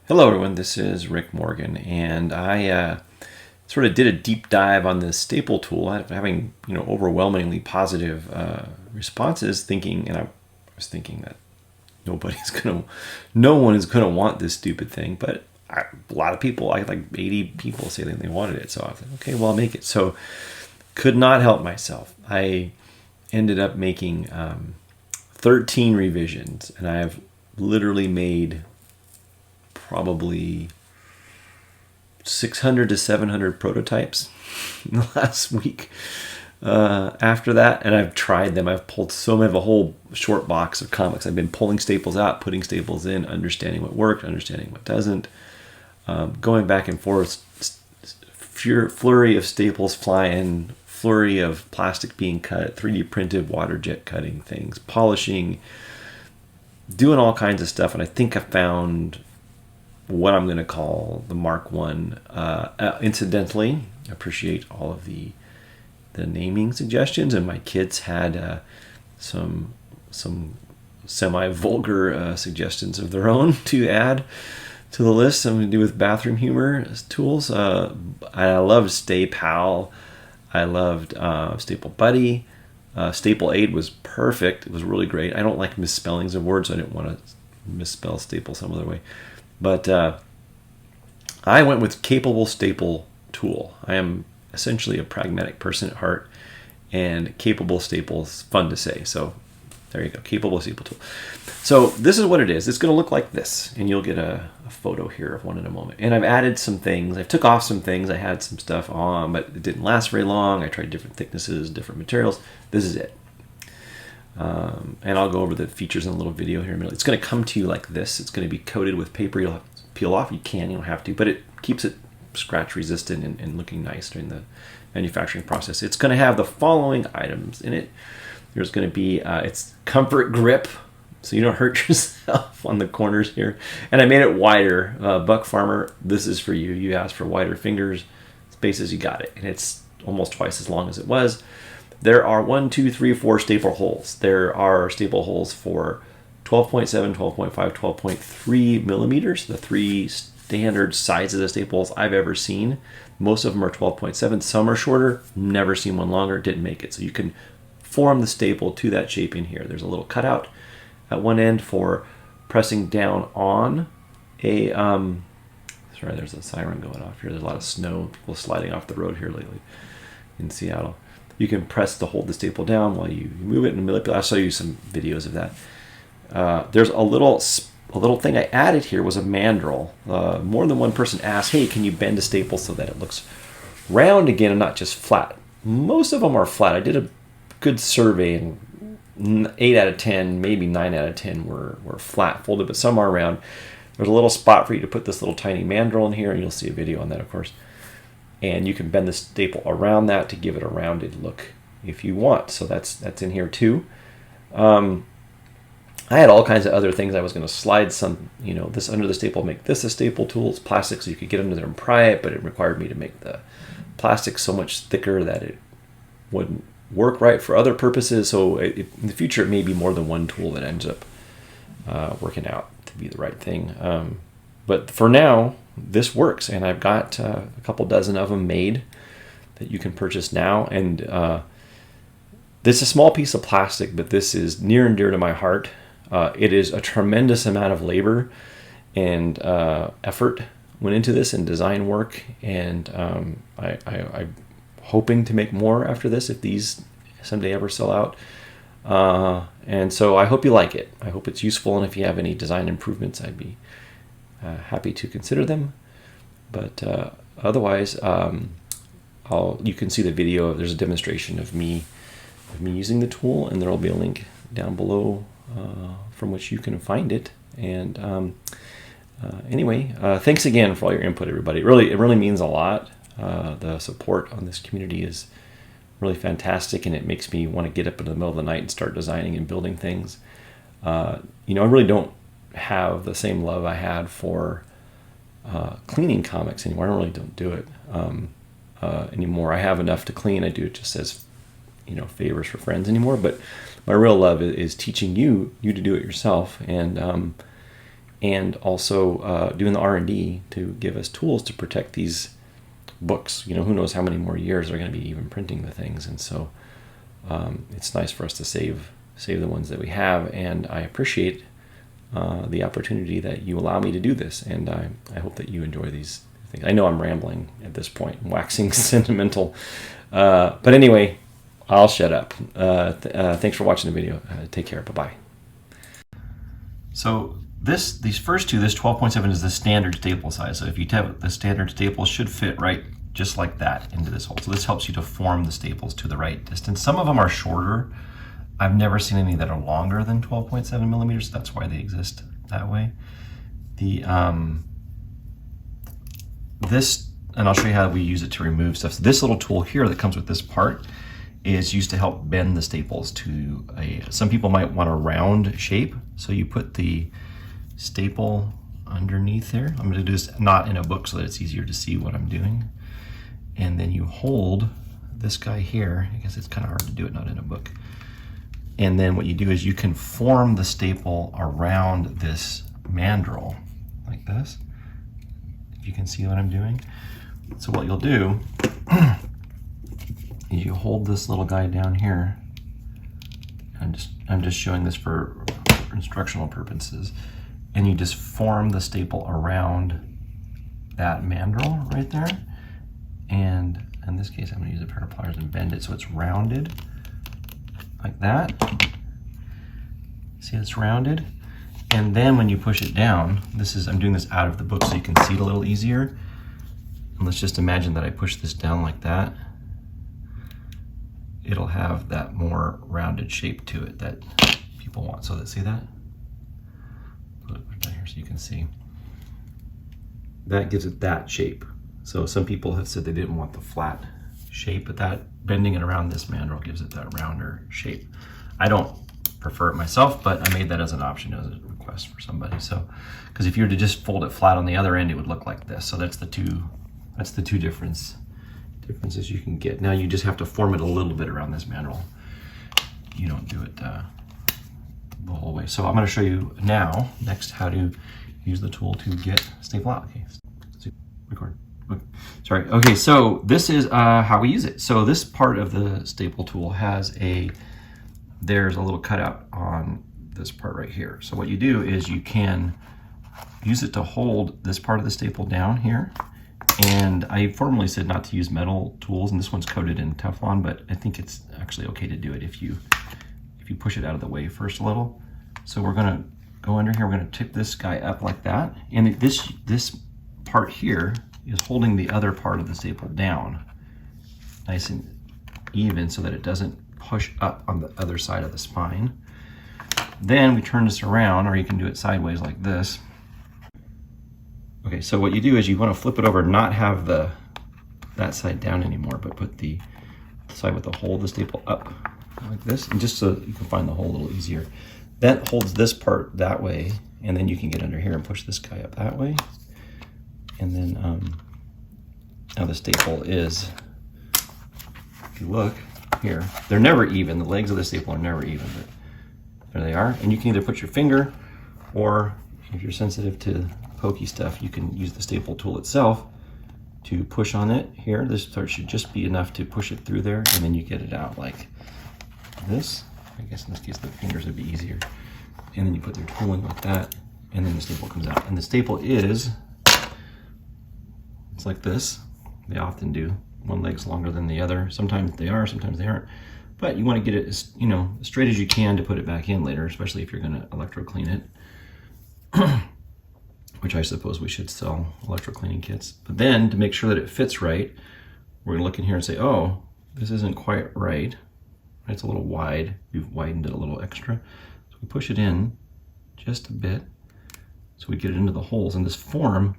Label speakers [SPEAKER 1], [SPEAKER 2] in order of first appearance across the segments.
[SPEAKER 1] Hello everyone, this is Rick Morgan, and I sort of did a deep dive on this staple tool, having overwhelmingly positive responses. I was thinking that no one is gonna want this stupid thing, but a lot of people, like 80 people, say that they wanted it. So I was like, okay, well I'll make it. So could not help myself. I ended up making 13 revisions, and I have literally made probably 600 to 700 prototypes in the last week after that. And I've tried them. I've pulled I have a whole short box of comics. I've been pulling staples out, putting staples in, understanding what worked, understanding what doesn't, going back and forth, flurry of staples flying, flurry of plastic being cut, 3D printed water jet cutting things, polishing, doing all kinds of stuff. And I think I found what I'm going to call the Mark 1. Incidentally, I appreciate all of the naming suggestions, and my kids had some semi-vulgar suggestions of their own to add to the list. Something to do with bathroom humor tools. I loved Stay Pal. I loved Staple Buddy. Staple Aid was perfect. It was really great. I don't like misspellings of words, so I didn't want to misspell staple some other way. But I went with Capable Staple Tool. I am essentially a pragmatic person at heart, and Capable Staple is fun to say. So there you go, Capable Staple Tool. So this is what it is. It's going to look like this, and you'll get a photo here of one in a moment. And I've added some things. I took off some things. I had some stuff on, but it didn't last very long. I tried different thicknesses, different materials. This is it. And I'll go over the features in a little video here in a minute. It's going to come to you like this. It's going to be coated with paper. You'll have to peel off. You don't have to, but it keeps it scratch resistant and looking nice during the manufacturing process. It's going to have the following items in it. There's going to be its comfort grip, so you don't hurt yourself on the corners here. And I made it wider. Buck Farmer, this is for you. You asked for wider fingers, spaces, you got it. And it's almost twice as long as it was. There are 1, 2, 3, 4 staple holes. There are staple holes for 12.7, 12.5, 12.3 millimeters, the three standard sizes of staples I've ever seen. Most of them are 12.7. Some are shorter. Never seen one longer. Didn't make it. So you can form the staple to that shape in here. There's a little cutout at one end for pressing down on a... sorry, there's a siren going off here. There's a lot of snow. People sliding off the road here lately in Seattle. You can press to hold the staple down while you move it and manipulate. I'll show you some videos of that. There's a little thing I added here was a mandrel. More than one person asked, hey, can you bend a staple so that it looks round again and not just flat? Most of them are flat. I did a good survey, and 8 out of 10, maybe 9 out of 10 were flat folded, but some are round. There's a little spot for you to put this little tiny mandrel in here, and you'll see a video on that, of course. And you can bend the staple around that to give it a rounded look if you want. So that's in here too. I had all kinds of other things. I was going to slide some, this under the staple, make this a staple tool. It's plastic, so you could get under there and pry it, but it required me to make the plastic so much thicker that it wouldn't work right for other purposes. So in the future, it may be more than one tool that ends up working out to be the right thing. But for now, this works, and I've got a couple dozen of them made that you can purchase now. And this is a small piece of plastic, but this is near and dear to my heart. It is a tremendous amount of labor and effort went into this, and design work. And I'm hoping to make more after this if these someday ever sell out. And so I hope you like it. I hope it's useful, and if you have any design improvements, I'd be happy to consider them. But otherwise, you can see the video. There's a demonstration of me using the tool, and there will be a link down below from which you can find it. And anyway, thanks again for all your input, everybody. It really means a lot. The support on this community is really fantastic, and it makes me want to get up in the middle of the night and start designing and building things. I really don't have the same love I had for cleaning comics anymore. I don't do it anymore. I have enough to clean. I do it just as favors for friends anymore. But my real love is teaching you to do it yourself. And and also doing the R&D to give us tools to protect these books. You know, who knows how many more years they're going to be even printing the things, and so it's nice for us to save the ones that we have, and I appreciate the opportunity that you allow me to do this, and I hope that you enjoy these things. I know I'm rambling at this point, waxing sentimental, but anyway, I'll shut up. Thanks for watching the video. Take care. Bye-bye. So these first two, this 12.7 is the standard staple size. So if you have the standard staples, should fit right just like that into this hole. So this helps you to form the staples to the right distance. Some of them are shorter. I've never seen any that are longer than 12.7 millimeters. So that's why they exist that way. This, and I'll show you how we use it to remove stuff. So this little tool here that comes with this part is used to help bend the staples to some people might want a round shape. So you put the staple underneath there. I'm gonna do this not in a book so that it's easier to see what I'm doing. And then you hold this guy here. I guess it's kind of hard to do it not in a book. And then what you do is you can form the staple around this mandrel like this. If you can see what I'm doing. So what you'll do is you hold this little guy down here. I'm just showing this for instructional purposes. And you just form the staple around that mandrel right there. And in this case, I'm gonna use a pair of pliers and bend it so it's rounded like that. See, it's rounded. And then when you push it down, I'm doing this out of the book so you can see it a little easier. And let's just imagine that I push this down like that. It'll have that more rounded shape to it that people want. So let's see that? Put it down here so you can see. That gives it that shape. So some people have said they didn't want the flat shape, but that bending it around this mandrel gives it that rounder shape. I don't prefer it myself, but I made that as an option, as a request for somebody. So, because if you were to just fold it flat on the other end, it would look like this. So that's the two differences you can get. Now you just have to form it a little bit around this mandrel. You don't do it the whole way. So I'm going to show you now next how to use the tool to get staple out. Okay, record. Okay. Sorry. Okay, so this is how we use it. So this part of the staple tool has there's a little cutout on this part right here. So what you do is you can use it to hold this part of the staple down here. And I formerly said not to use metal tools, and this one's coated in Teflon, but I think it's actually okay to do it if you push it out of the way first a little. So we're gonna go under here, we're gonna tip this guy up like that. And this part here is holding the other part of the staple down nice and even so that it doesn't push up on the other side of the spine. Then we turn this around, or you can do it sideways like this. Okay, so what you do is you want to flip it over, not have that side down anymore, but put the side with the hole of the staple up like this, and just so you can find the hole a little easier. That holds this part that way, and then you can get under here and push this guy up that way. And then now the staple is, if you look here, they're never even. The legs of the staple are never even, but there they are. And you can either put your finger, or if you're sensitive to pokey stuff, you can use the staple tool itself to push on it here. This part should just be enough to push it through there, and then you get it out like this. I guess in this case the fingers would be easier. And then you put your tool in like that, and then the staple comes out. And the staple it's like this. They often do. One leg's longer than the other. Sometimes they are, sometimes they aren't. But you want to get it as straight as you can to put it back in later, especially if you're going to electro clean it. Which I suppose we should sell electro cleaning kits. But then to make sure that it fits right, we're gonna look in here and say, oh, this isn't quite right. It's a little wide. We've widened it a little extra. So we push it in just a bit so we get it into the holes, and this forms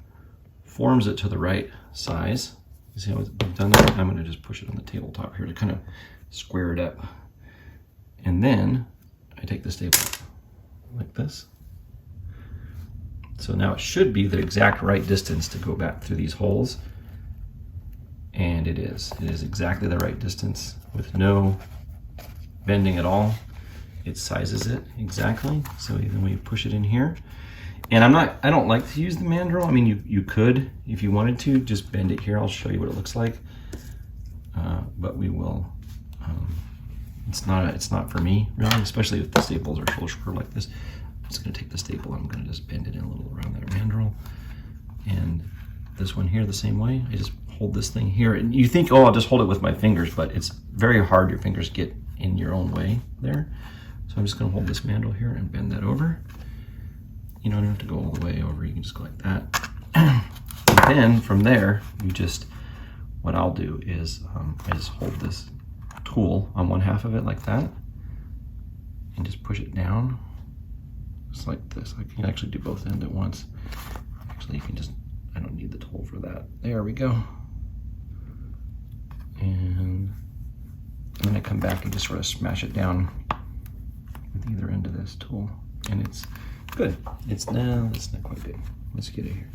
[SPEAKER 1] it to the right size. You see how we've done that? I'm gonna just push it on the tabletop here to kind of square it up. And then I take the staple like this. So now it should be the exact right distance to go back through these holes. And it is. It is exactly the right distance with no bending at all. It sizes it exactly. So then we push it in here. And I don't like to use the mandrel. I mean, you could, if you wanted to, just bend it here. I'll show you what it looks like. But we will, it's not for me, really, especially if the staples are so short like this. I'm just gonna take the staple, I'm gonna just bend it in a little around that mandrel. And this one here, the same way. I just hold this thing here. And you think, oh, I'll just hold it with my fingers, but it's very hard. Your fingers get in your own way there. So I'm just gonna hold this mandrel here and bend that over. You don't have to go all the way over. You can just go like that. And then from there, you just, what I'll do is I just hold this tool on one half of it like that and just push it down just like this. I can actually do both ends at once. Actually, you can just, I don't need the tool for that. There we go. And then I come back and just sort of smash it down with either end of this tool. And it's good. It's not quite good. Let's get it here.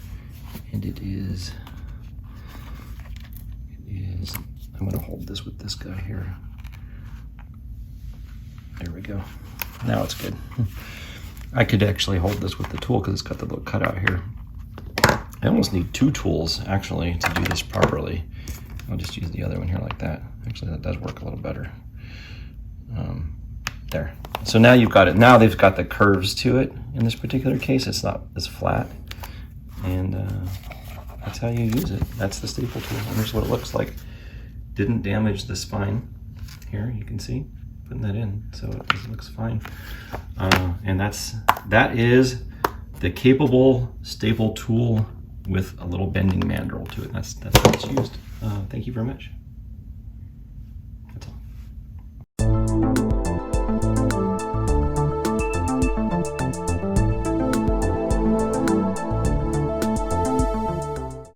[SPEAKER 1] And it is, I'm gonna hold this with this guy here. There we go. Now it's good. I could actually hold this with the tool because it's got the little cutout here. I almost need two tools actually to do this properly. I'll just use the other one here like that. Actually, that does work a little better. There. So now you've got it. Now they've got the curves to it. In this particular case, it's not as flat. And that's how you use it. That's the staple tool. And here's what it looks like. Didn't damage the spine. Here, you can see. Putting that in, so it looks fine. And that is the capable staple tool with a little bending mandrel to it. That's how it's used. Thank you very much. That's all.